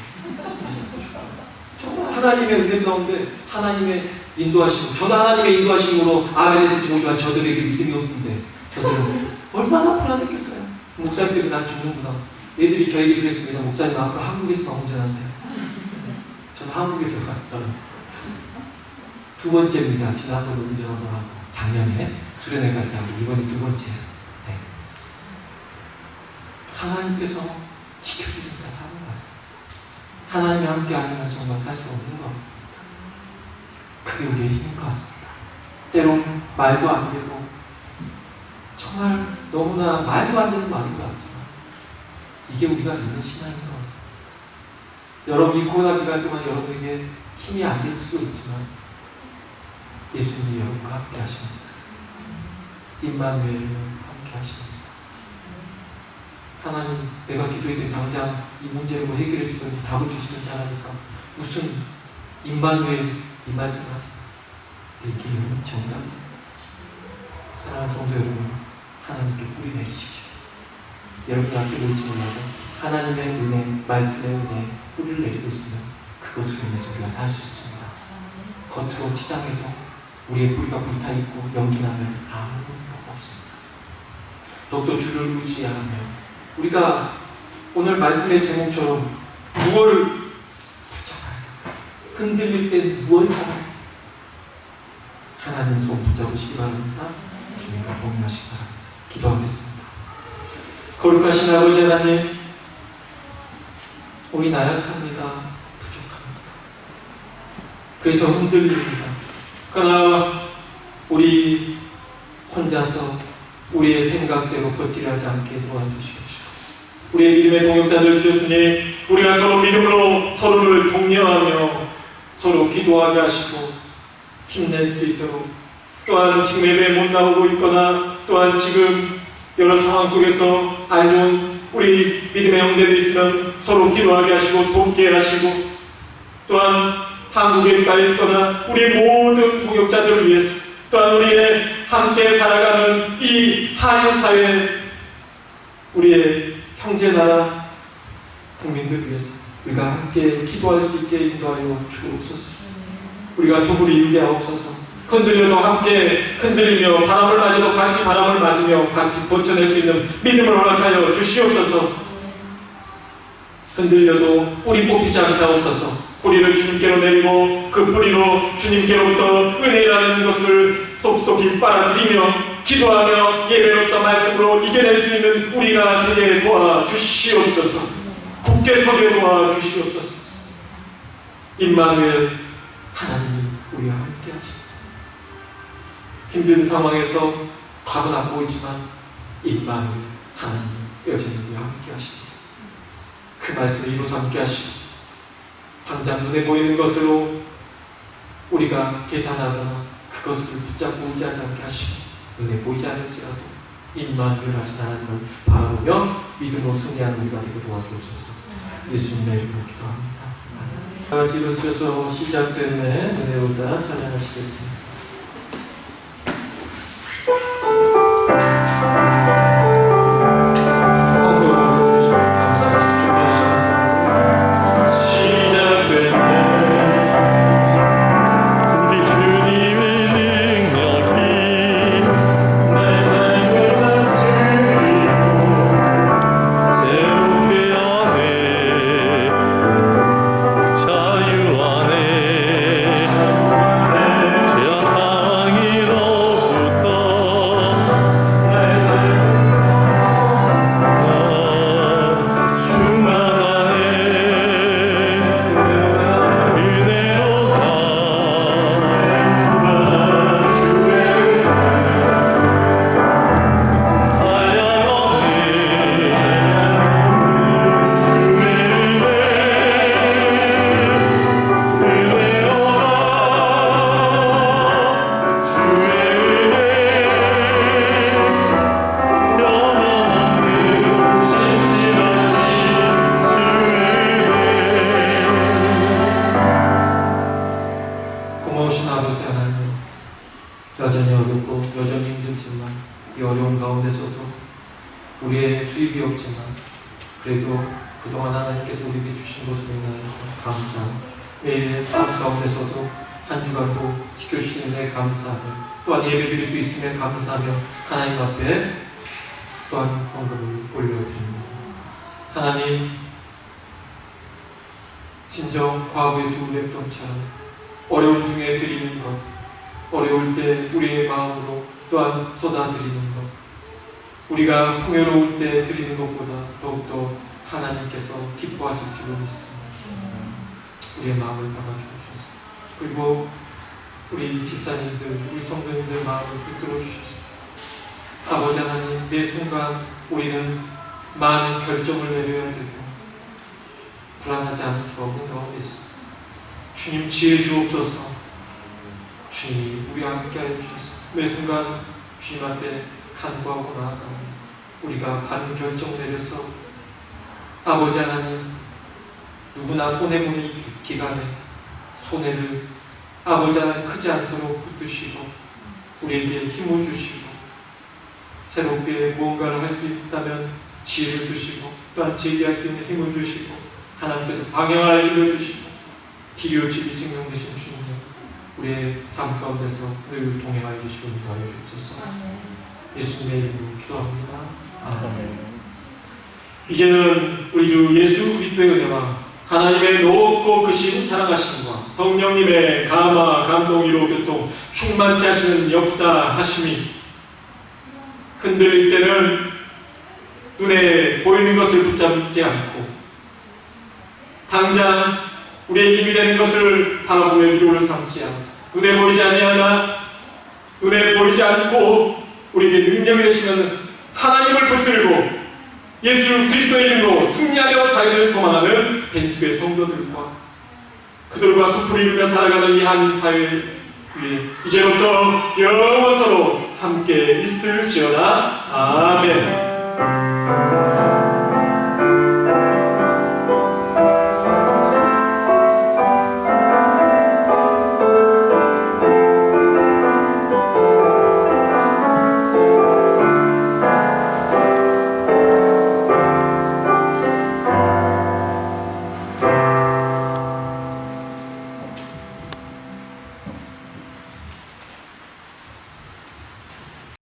정말 하나님의 은혜 가운데 하나님의 인도하심으로 저도 하나님의 인도하심으로 아멘에서 모지만 저들에게 믿음이 없는데 저들은 얼마나 불안했겠어요. 목사님 때문에 난 죽는구나. 애들이 저에게 그랬습니다. 목사님 앞으로 한국에서 운전하세요. 저는 한국에서 갔던 두 번째입니다. 지난번 운전을 하고 작년에 수련회 갈 때 하고 이번이 두 번째예요. 네. 하나님께서 지켜주니까 사는 것 같습니다. 하나님이 함께 아니면 정말 살 수 없는 것 같습니다. 그게 우리의 힘인 것 같습니다. 때론 말도 안 되고 정말 너무나 말도 안 되는 말인 것 같지만 이게 우리가 믿는 신앙인 것 같습니다. 여러분이 코로나 기간 동안 여러분에게 힘이 안 될 수도 있지만 예수님이 여러분과 함께 하십니다. 임마누엘 함께 하십니다. 하나님 내가 기도했더니 당장 이 문제를 뭐 해결해 주든지 답을 주시든지 하니까 무슨 임마누엘 이 말씀을 하세요. 이게 여러분 정답입니다. 사랑하는 성도 여러분, 하나님께 뿌리 내리십시오. 여러분이 앞에 보일지 몰라도 하나님의 은혜, 말씀의 은혜 뿌리를 내리고 있으면 그것으로 인해서 우리가 살 수 있습니다. 겉으로 치장해도 우리의 뿌리가 불타있고 연기나면 아무 의미가 없습니다. 더욱더 주를 의지하며 우리가 오늘 말씀의 제목처럼 무엇을 붙잡아야 할까? 흔들릴 땐 무엇을 잡아야 할까? 하나님 손 붙잡으시기 바랍니다. 주님과 동행하시기 바랍니다. 기도하겠습니다. 거룩하신 아버지 하나님, 우리 나약합니다. 부족합니다. 그래서 흔들립니다. 그러나 우리 혼자서 우리의 생각대로 버티려 하지 않게 도와주시옵시오. 우리의 믿음의 동역자들 주셨으니 우리가 서로 믿음으로 서로를 독려하며 서로 기도하게 하시고 힘낼 수 있도록, 또한 지금 예배에 못 나오고 있거나 또한 지금 여러 상황 속에서 안 좋은 우리 믿음의 형제들 있으면 서로 기도하게 하시고 돕게 하시고, 또한 한국에 가 있거나 우리 모든 동역자들을 위해서, 또한 우리의 함께 살아가는 이 한사회 우리의 형제 나라 국민들 위해서 우리가 함께 기도할 수 있게 인도하여 주옵소서. 우리가 소불이 일게 하옵소서. 흔들려도 함께 흔들리며 바람을 맞아도 같이 바람을 맞으며 같이 버텨낼 수 있는 믿음을 허락하여 주시옵소서. 흔들려도 뿌리 뽑히지 않게 하옵소서. 뿌리를 주님께로 내리고 그 뿌리로 주님께로부터 은혜라는 것을 속속히 빨아들이며 기도하며 예배로서 말씀으로 이겨낼 수 있는 우리가 되게 도와주시옵소서. 굳게 서게 도와주시옵소서. 임마누엘 하나님이 우리와 함께 하십니다. 힘든 상황에서 답은 안 보이지만 임마누엘 하나님 여전히 우리와 함께 하십니다. 그 말씀을 이루어서 함께 하시고 당장 눈에 보이는 것으로 우리가 계산하거나 그것을 붙잡고 의지하지 않게 하시고 눈에 보이지 않을지라도 임마누엘 하신 하나님을 바라보며 믿음으로 승리하는 우리가 되게 도와주옵소서. 예수님의 이름으로 기도합니다. 다 같이 일어서서 시작되는 은혜로다 찬양하시겠습니다. 여전히 어렵고 여전히 힘들지만 이 어려운 가운데서도 우리의 수입이 없지만 그래도 그동안 하나님께서 우리에게 주신 것으로 인하여서 감사하고 매일의 삶 가운데서도 한 주간도 지켜주시는 데 감사하며 또한 예배드릴 수 있으면 감사하며 하나님 앞에 또한 헌금을 올려드립니다. 하나님, 진정 과부의 두 랩돈처럼 어려움 중에 드리는 것, 어려울 때 우리의 마음으로 또한 쏟아드리는 것, 우리가 풍요로울 때 드리는 것보다 더욱더 하나님께서 기뻐하실 줄로 믿습니다. 우리의 마음을 받아주옵소서. 그리고 우리 집사님들, 우리 성도님들 마음을 붙들어 주셔서 아버지 하나님, 매 순간 우리는 많은 결정을 내려야 되고 불안하지 않을 수가 없는 가운데 있습니다. 주님 지혜 주옵소서. 주님이 우리와 함께하여 주셔서 매 순간 주님 앞에 간구하고 나아가고 우리가 바른 결정 내려서 아버지 하나님, 누구나 손해보는 이 기간에 손해를 아버지 하나님 크지 않도록 붙드시고 우리에게 힘을 주시고 새롭게 무언가를 할 수 있다면 지혜를 주시고 또한 제기할 수 있는 힘을 주시고 하나님께서 방향을 알려주시고 길이요 집이 생명 되신 주님 우리의 삶 가운데서 늘 동행하여 주시고 인도하여 주옵소서. 예수님의 이름으로 기도합니다. 아멘. 이제는 우리 주 예수 그리스도의 은혜와 하나님의 높고 크신 사랑하심과 성령님의 감화 감동 위로 교통 충만케 하시는 역사하심이 흔들릴 때는 눈에 보이는 것을 붙잡지 않고 당장 우리의 힘이 되는 것을 바라보며 위로를 삼지 않고 눈에 보이지 아니하나 눈에 보이지 않고 우리에게 능력이 되시는 하나님을 붙들고 예수 그리스도의 이름으로 승리하여 자기를 소망하는 벤스의 성도들과 그들과 숲을 이루며 살아가는 이 한 사회 위에 이제부터 영원토록 함께 있을지어다. 아멘.